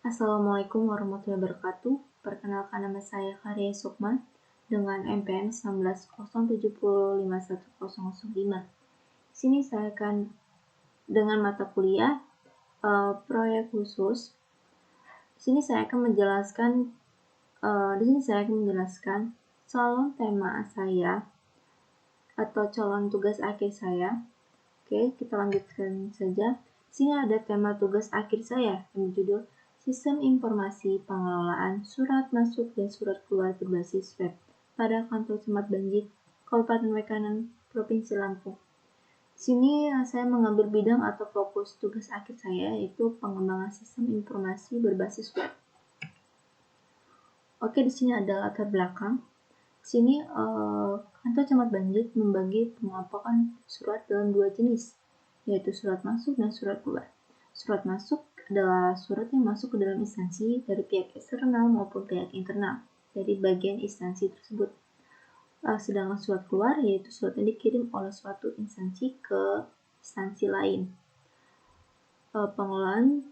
Assalamualaikum warahmatullahi wabarakatuh. Perkenalkan, nama saya Karya Sukma dengan NPM 1907051005. Sini saya akan dengan mata kuliah proyek khusus. Di sini saya akan menjelaskan calon tema saya atau calon tugas akhir saya. Oke, kita lanjutkan saja. Sini ada tema tugas akhir saya yang berjudul Sistem Informasi Pengelolaan Surat Masuk dan Surat Keluar Berbasis Web pada Kantor Camat Banjit, Kabupaten Wekanan, Provinsi Lampung. Sini saya mengambil bidang atau fokus tugas akhir saya yaitu pengembangan sistem informasi berbasis web. Oke, di sini ada latar belakang. Di sini Kantor Camat Banjit membagi pengelompokan surat dalam dua jenis, yaitu surat masuk dan surat keluar. Surat masuk adalah surat yang masuk ke dalam instansi dari pihak eksternal maupun pihak internal dari bagian instansi tersebut. Sedangkan surat keluar yaitu surat yang dikirim oleh suatu instansi ke instansi lain. Pengelolaan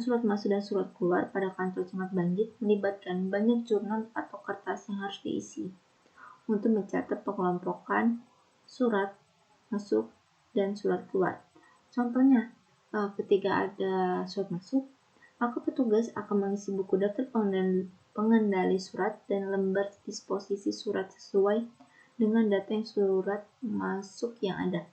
surat masuk dan surat keluar pada Kantor Camat Banjit melibatkan banyak jurnal atau kertas yang harus diisi untuk mencatat pengelompokan surat masuk dan surat keluar. Contohnya, ketika ada surat masuk, maka petugas akan mengisi buku daftar pengendali surat dan lembar disposisi surat sesuai dengan data yang surat masuk yang ada.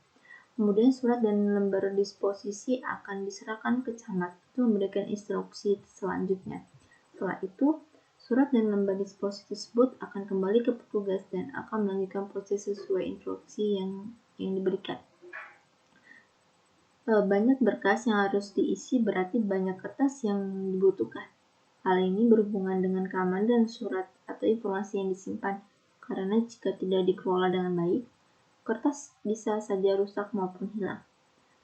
Kemudian surat dan lembar disposisi akan diserahkan ke camat untuk memberikan instruksi selanjutnya. Setelah itu, surat dan lembar disposisi tersebut akan kembali ke petugas dan akan melanjutkan proses sesuai instruksi yang diberikan. Banyak berkas yang harus diisi berarti banyak kertas yang dibutuhkan. Hal ini berhubungan dengan keamanan surat atau informasi yang disimpan, karena jika tidak dikelola dengan baik, kertas bisa saja rusak maupun hilang.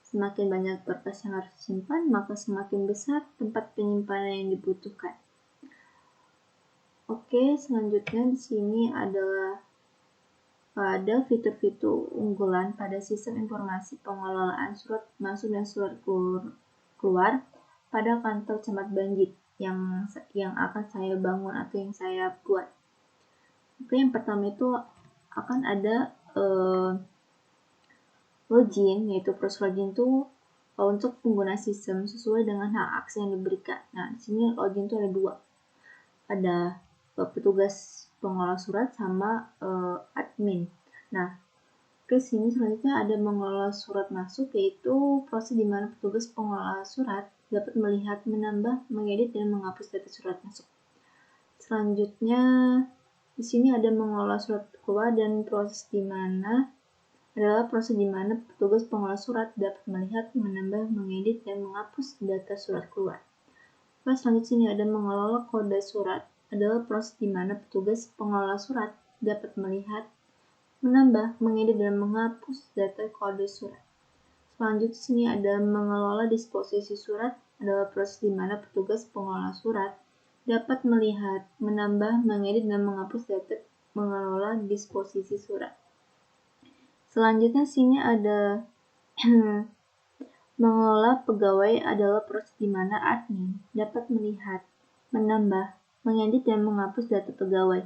Semakin banyak berkas yang harus disimpan, maka semakin besar tempat penyimpanan yang dibutuhkan. Oke, selanjutnya di sini adalah ada fitur-fitur unggulan pada sistem informasi pengelolaan surat masuk dan surat keluar pada Kantor Camat Banjit yang akan saya bangun atau yang saya buat. Oke, yang pertama itu akan ada login, yaitu proses login itu untuk pengguna sistem sesuai dengan hak akses yang diberikan. Nah, di sini login itu ada dua. Ada petugas pengelola surat sama admin. Nah, ke sini selanjutnya ada mengelola surat masuk, yaitu proses di mana petugas pengelola surat dapat melihat, menambah, mengedit, dan menghapus data surat masuk. Selanjutnya di sini ada mengelola surat keluar dan proses di mana petugas pengelola surat dapat melihat, menambah, mengedit, dan menghapus data surat keluar. Selanjutnya sini ada mengelola kode surat, adalah proses di mana petugas pengelola surat dapat melihat, menambah, mengedit, dan menghapus data kode surat. Selanjutnya sini ada mengelola disposisi surat, adalah proses di mana petugas pengelola surat dapat melihat, menambah, mengedit, dan menghapus data mengelola disposisi surat. Selanjutnya sini ada mengelola pegawai, adalah proses di mana admin dapat melihat, menambah, mengedit, dan menghapus data pegawai.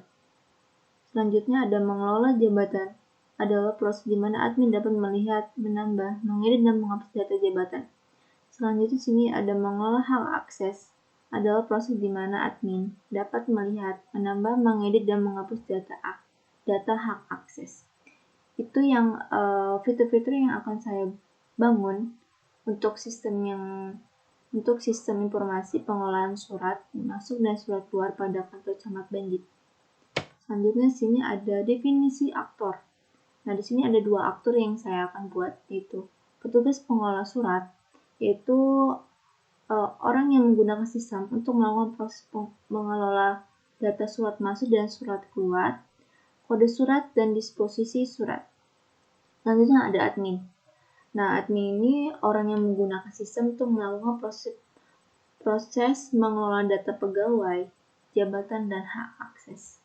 Selanjutnya ada mengelola jabatan, adalah proses di mana admin dapat melihat, menambah, mengedit, dan menghapus data jabatan. Selanjutnya sini ada mengelola hak akses, adalah proses di mana admin dapat melihat, menambah, mengedit, dan menghapus data hak akses. Itu yang fitur-fitur yang akan saya bangun untuk sistem informasi pengelolaan surat masuk dan surat keluar pada Kantor Camat Banjit. Selanjutnya sini ada definisi aktor. Nah, di sini ada dua aktor yang saya akan buat, yaitu petugas pengelola surat, yaitu orang yang menggunakan sistem untuk melakukan proses mengelola data surat masuk dan surat keluar, kode surat, dan disposisi surat. Selanjutnya ada admin. Nah, admin ini orang yang menggunakan sistem untuk melakukan proses mengelola data pegawai, jabatan, dan hak akses.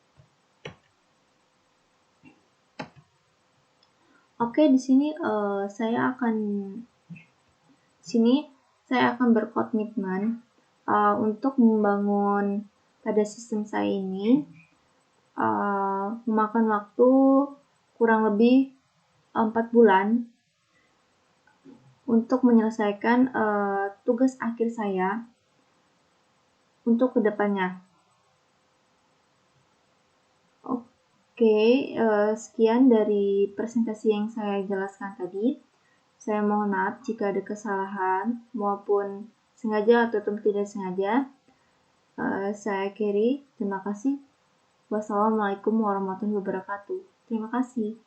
Oke, di sini saya akan berkomitmen Untuk membangun pada sistem saya ini memakan waktu kurang lebih 4 bulan untuk menyelesaikan tugas akhir saya untuk kedepannya. Oke, sekian dari presentasi yang saya jelaskan tadi. Saya mohon maaf jika ada kesalahan maupun sengaja atau tidak sengaja. Saya Kerry, terima kasih. Wassalamualaikum warahmatullahi wabarakatuh. Terima kasih.